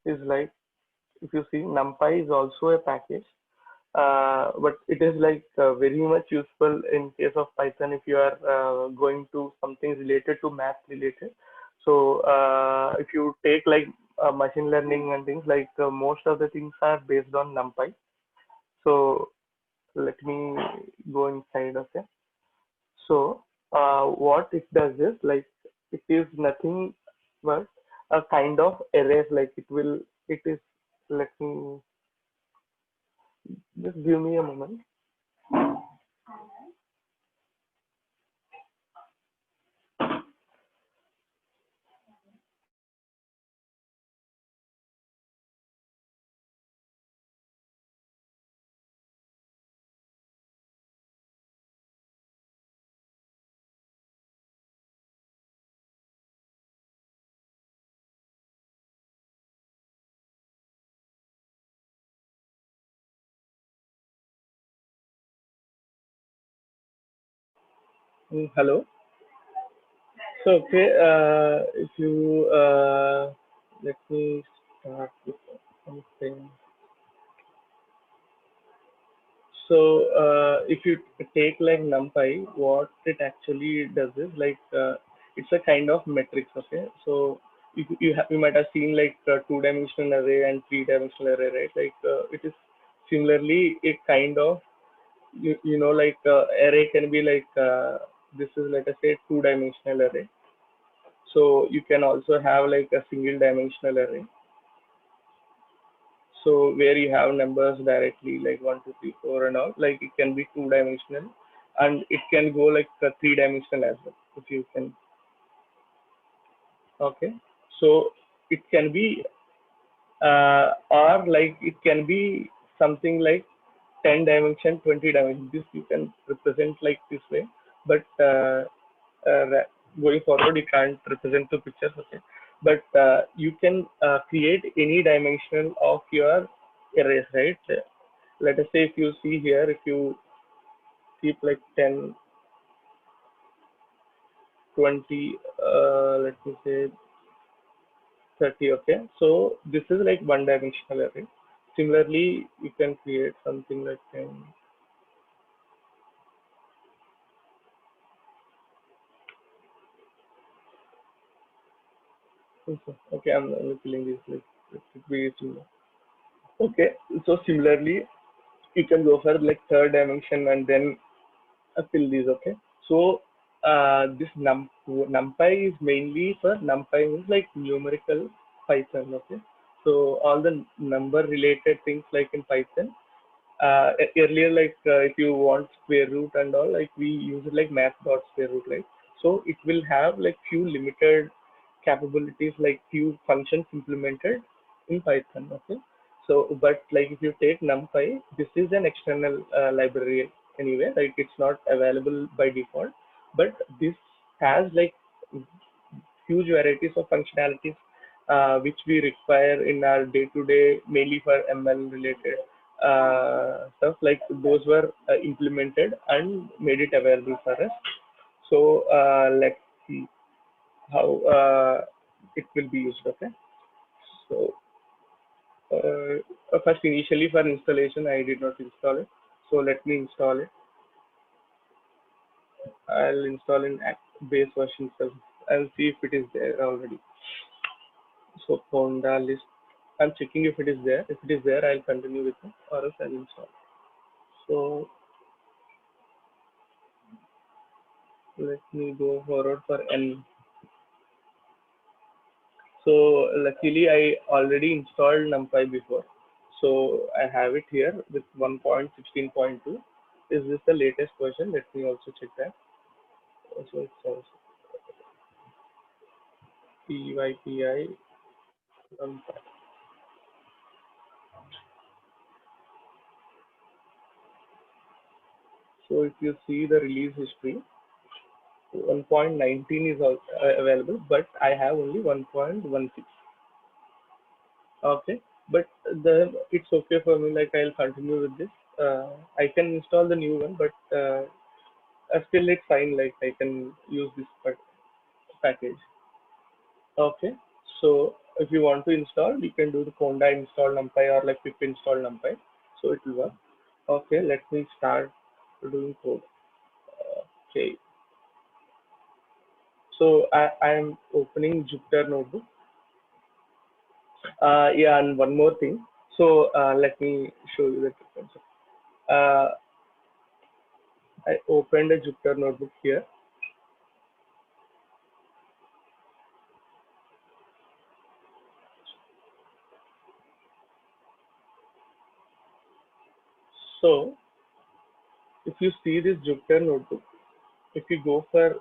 is like, if you see, NumPy is also a package, but it is like very much useful in case of Python if you are going to something related to math related. So if you take like machine learning and things like most of the things are based on NumPy. So let me go inside. Okay. So what it does is like it is nothing but a kind of array. Like it is. Let me just give me a moment. Hello. So, okay, if you let me start with something. So, if you take like NumPy, what it actually does is like it's a kind of matrix. Okay, so you might have seen like two-dimensional array and three-dimensional array, right? Like it is similarly a kind of you know like array can be like this is let us say two-dimensional array. So you can also have like a single dimensional array. So where you have numbers directly like one, two, three, four and all, like it can be two dimensional and it can go like three dimensional as well if you can. Okay. So it can be or like it can be something like 10 dimension, 20 dimension. This you can represent like this way. But going forward, you can't represent the pictures. Okay. But you can create any dimension of your arrays, right? Let us say if you see here, if you keep like 10, 20, let me say 30, okay. So this is like one dimensional array. Similarly, you can create something like 10. Okay, I'm filling this like it could be similar. Okay, so similarly, you can go for like third dimension and then fill these. Okay, so this numpy is mainly for numpy means like numerical Python. Okay, so all the number related things like in Python. Earlier, like if you want square root and all, like we use it like math dot square root, right? So it will have like few limited capabilities, like few functions implemented in Python. Okay, so but like if you take NumPy, this is an external library anyway, like it's not available by default, but this has like huge varieties of functionalities which we require in our day-to-day, mainly for ML related stuff. Like those were implemented and made it available for us. So let's see how it will be used. Okay. So first, initially for installation, I did not install it. So let me install it. I'll install in base version itself. I'll see if it is there already. So Honda list. I'm checking if it is there. If it is there, I'll continue with it, or else I'll install. So let me go forward for N. So luckily, I already installed NumPy before. So I have it here with 1.16.2. Is this the latest version? Let me also check that. So it's also PYPI NumPy. So if you see the release history, 1.19 is available, but I have only 1.16. Okay, but it's okay for me. Like I'll continue with this. I can install the new one, but still it's fine. Like I can use this package. Okay, so if you want to install, you can do the conda install numpy or like pip install numpy. So it will work. Okay, let me start doing code. Okay, so I am opening Jupyter Notebook. Yeah, and one more thing. So let me show you the difference. Uh, I opened a Jupyter Notebook here. So if you see this Jupyter Notebook, if you go for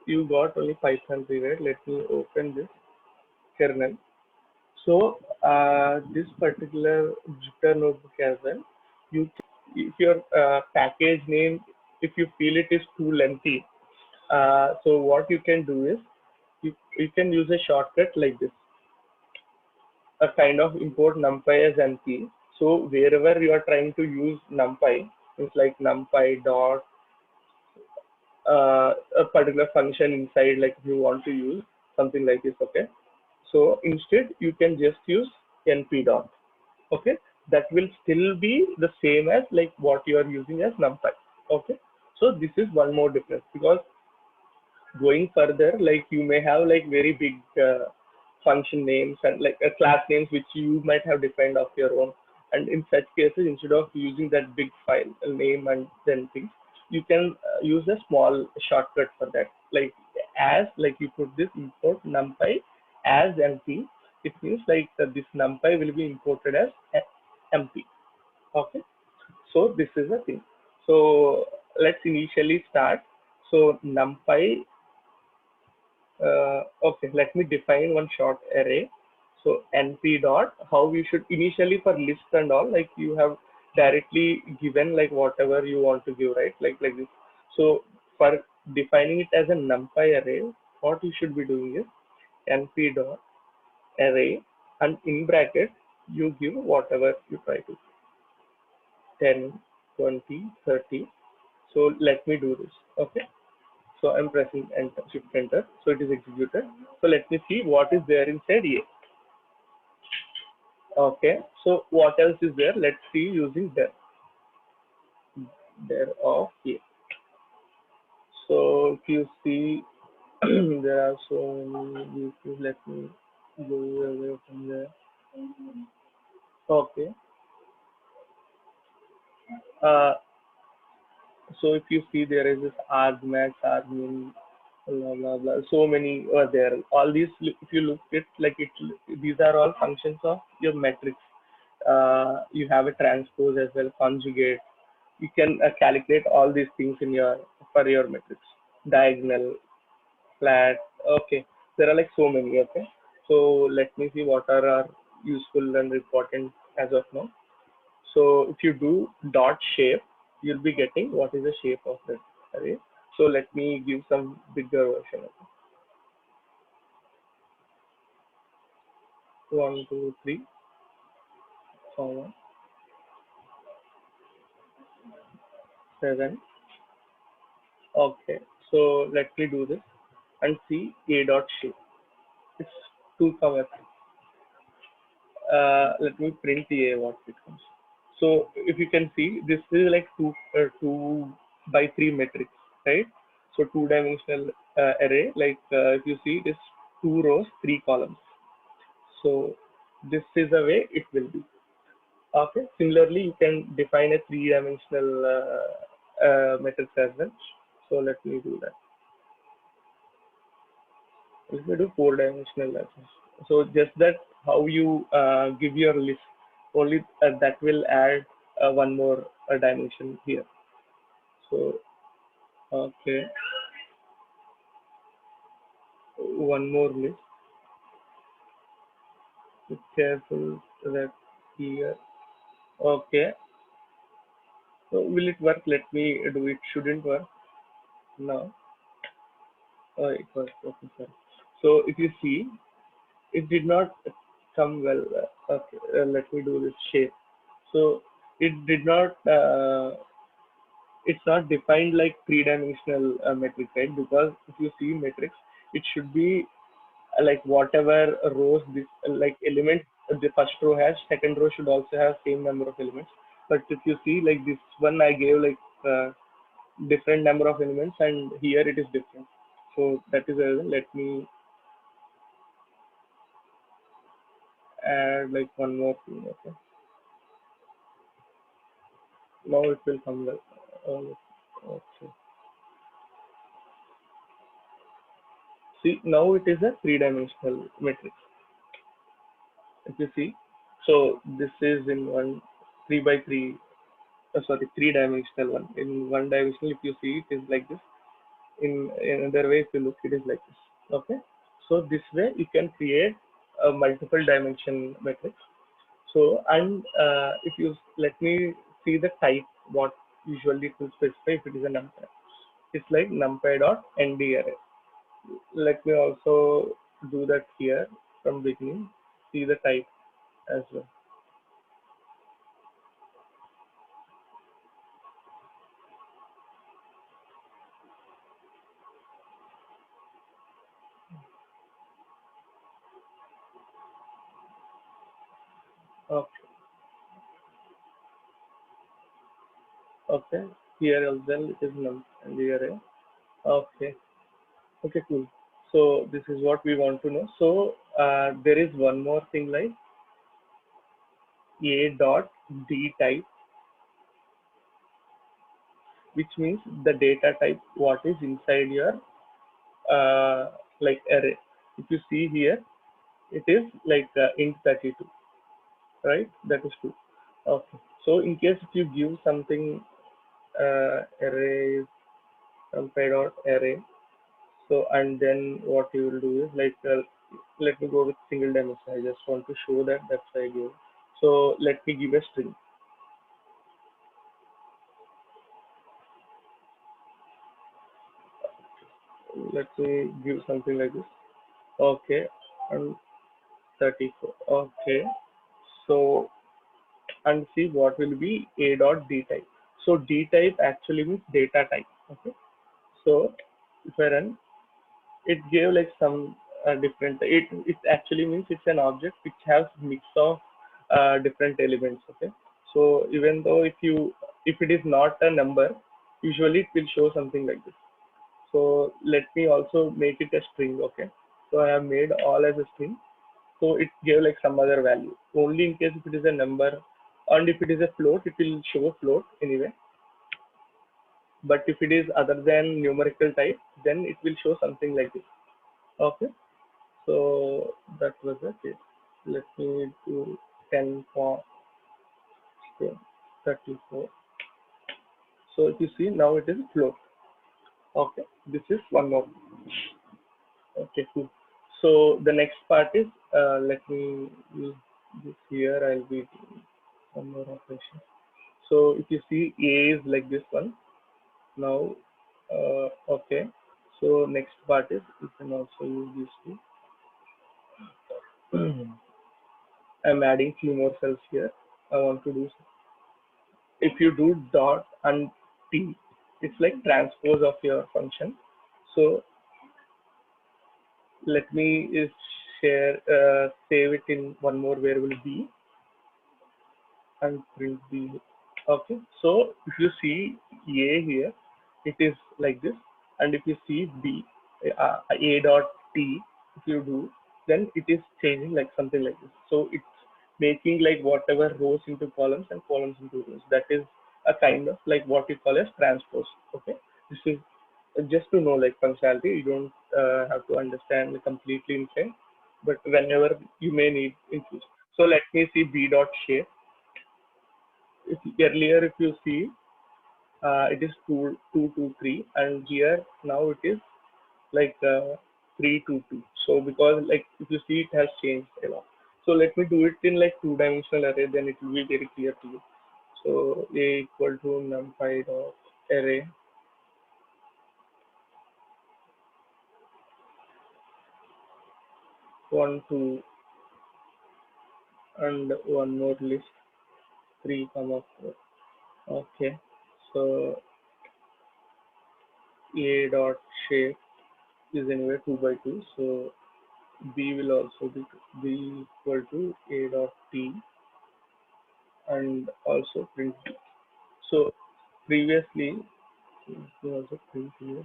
you got only Python 3, right? Let me open this kernel. So this particular Jupyter Notebook as well, you if your package name, if you feel it is too lengthy, so what you can do is you can use a shortcut like this, a kind of import numpy as np. So wherever you are trying to use numpy, it's like numpy dot a particular function inside, like if you want to use something like this, okay. So instead you can just use np dot, okay. That will still be the same as like what you are using as numpy, okay. So this is one more difference, because going further, like you may have like very big function names and like class names which you might have defined of your own, and in such cases, instead of using that big file name and then things, you can use a small shortcut for that, like as like you put this import numpy as np. It means like this numpy will be imported as mp, okay. So this is the thing. So let's initially start. So numpy, okay, let me define one short array. So np dot, how you should initially for list and all, like you have directly given like whatever you want to give, right? Like this. So for defining it as a numpy array, what you should be doing is np dot array, and in bracket you give whatever you try to, 10, 20, 30. So let me do this. Okay. So I'm pressing enter, shift enter. So it is executed. So let me see what is there inside A. Okay. So what else is there? Let's see using there of A. So if you see, there are so many uses. Let me go away from there. Okay. Uh, so if you see, there is this argmax, argmin, blah blah blah. So many are there. All these, if you look at like it, these are all functions of your metrics. You have a transpose as well, conjugate. You can calculate all these things in your for your metrics. Diagonal, flat. Okay, there are like so many. Okay, so let me see what are useful and important as of now. So if you do dot shape, you'll be getting what is the shape of that array. So let me give some bigger version of it. 1, 2, 3, 4, 7. Okay, so let me do this and see a dot shape. It's 2 comma 3. Let me print a what it comes. So if you can see, this is like 2 by 3 matrix, right? So two-dimensional array. Like if you see this, 2 rows, 3 columns. So this is the way it will be. Okay. Similarly, you can define a three-dimensional matrix as well. So let me do that. Let me do four-dimensional matrix. So just that how you give your list, only that will add one more dimension here. So okay, one more list. Be careful that here. Okay. So will it work? Let me do it. Shouldn't work. No. It works. Okay, sorry. So if you see, it did not come well. Okay, let me do this shape. So it did not. It's not defined like three-dimensional metric, right? Because if you see matrix, it should be like whatever rows this like element the first row has, second row should also have same number of elements. But if you see like this one, I gave like different number of elements, and here it is different. So that is the reason. Let me add like one more thing. Okay, now it will come like okay. See, now it is a three-dimensional matrix. If you see, so this is in one three by three. Sorry, three-dimensional one. In one dimensional, if you see, it is like this. In another way, if you look, it is like this. Okay. So this way you can create a multiple dimension matrix. So and if you let me see the type, what usually it will specify if it is a numpy. It's like numpy dot nd array. Let me also do that here from beginning. See the type as well. Okay. Okay. Here as well it is num nd array. Okay. Okay. Cool. So this is what we want to know. So there is one more thing like a dot d type, which means the data type what is inside your like array. If you see here, it is like int 32, right? That is true. Okay. So in case if you give something array compare dot array, so and then what you will do is like let me go with single dimension. I just want to show that that's why I give. So let me give a string. Let me give something like this. Okay, and 34. Okay, so and see what will be a dot d type. So d type actually means data type. Okay, so if I run, it gave like some different. It actually means it's an object which has mix of different elements. Okay, so even though if it is not a number, usually it will show something like this. So let me also make it a string. Okay, so I have made all as a string. So it gave like some other value. Only in case if it is a number, and if it is a float, it will show a float anyway. But if it is other than numerical type, then it will show something like this. Okay. So that was the case. Let me do 10 for 34. So if you see now it is float. Okay. This is one more. Okay, cool. So the next part is let me use this here. I'll be doing some more operation. So if you see A is like this one. Now, okay. So next part is you can also use these two. I'm adding few more cells here. I want to do if you do dot and t, it's like transpose of your function. So let me is share save it in one more variable b and print b. Okay, so if you see a here, it is like this, and if you see b a dot t, if you do, then it is changing like something like this. So it's making like whatever rows into columns and columns into rows. That is a kind of like what you call as transpose. Okay, this is just to know like functionality. You don't have to understand completely inside, but whenever you may need in future. So let me see b dot shape. If earlier if you see it is 2 2 2 3, and here now it is like 3 2 2. So because like if you see it has changed a lot. So let me do it in like two-dimensional array, then it will be very clear to you. So a equal to numpy dot array 1 2 and one more list 3 comma 4. Okay, so a dot shape is anyway 2 by 2. So B will also be B equal to A dot T and also print B. So previously, we also print here.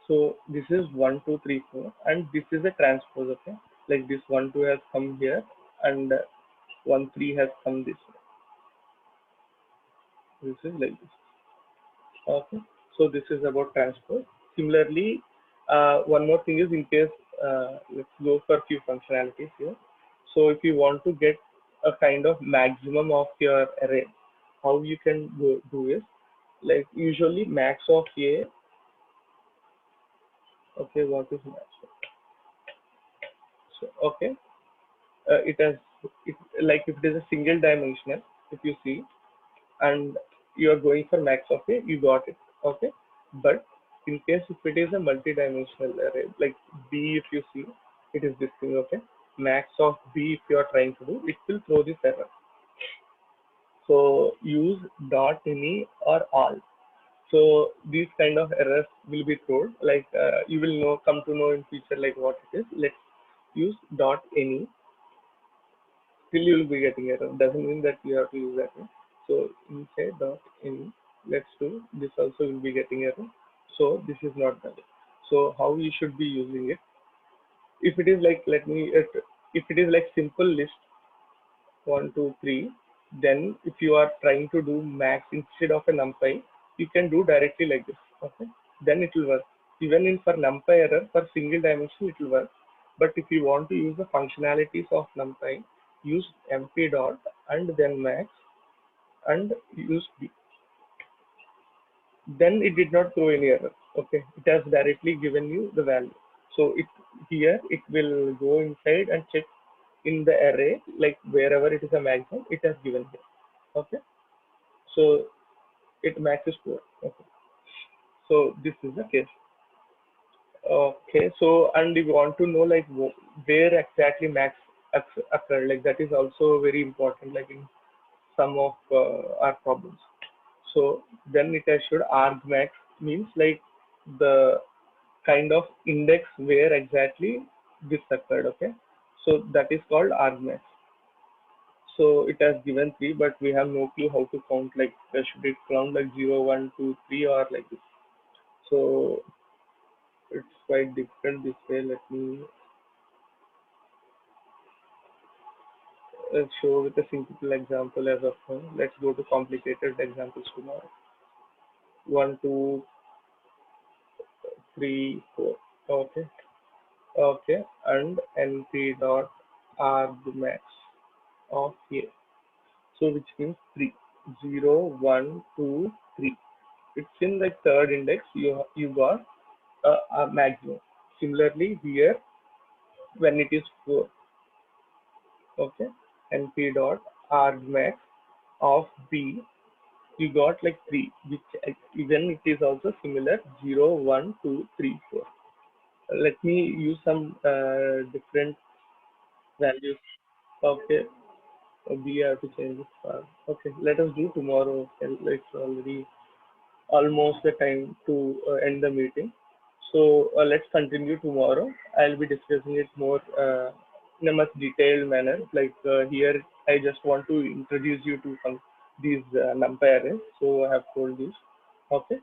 So this is 1, 2, 3, 4, and this is a transpose, okay? Like this 1, 2 has come here, and 1, 3 has come this way. This is like this. Okay. So this is about transpose. Similarly, one more thing is in case, let's go for a few functionalities here. So if you want to get a kind of maximum of your array, how you can do is like usually max of A. Okay, what is max? So okay, it has it, like if it is a single dimensional, if you see, and you are going for max of A, you got it. Okay, but in case if it is a multi-dimensional array like B, if you see, it is this thing. Okay, max of B, if you are trying to do, it will throw this error. So use dot any or all. So these kind of errors will be thrown. Like you will come to know in future like what it is. Let's use dot any. Still you will be getting error. Doesn't mean that you have to use that one. So inside dot any, let's do this also will be getting error. So this is not valid. So how you should be using it? If it is like if it is like simple list 1, 2, 3, then if you are trying to do max instead of a numpy, you can do directly like this. Okay, then it will work. Even in for numpy error for single dimension it will work. But if you want to use the functionalities of numpy, use mp dot and then max and use b. Then it did not throw any error. Okay, it has directly given you the value. So here it will go inside and check in the array, like wherever it is a maximum, it has given here. Okay, so it matches 4. Okay, so this is the case. Okay, so and if you want to know like where exactly max occurred, like that is also very important, like in some of our problems. So then it has showed argmax means like the kind of index where exactly this occurred. Okay, so that is called argmax. So it has given 3, but we have no clue how to count. Like should it count like 0, 1, 2, 3, or like this? So it's quite difficult this way. Let me show with a simple example as of now. Let's go to complicated examples tomorrow. 1, 2, 3, 4. Okay. Okay. And np dot argmax of a. So which means 3. 0, 1, 2, 3. It's in the third index. You got a maximum. Similarly here when it is 4. Okay. np dot argmax of b, you got like 3, which even it is also similar 0, 1, 2, 3, 4. Let me use some different values. Okay, we have to change this file. Okay, let us do tomorrow. And it's already almost the time to end the meeting. So let's continue tomorrow. I'll be discussing it more in a much detailed manner. Like here, I just want to introduce you to some these NumPy arrays. So I have told this. Okay.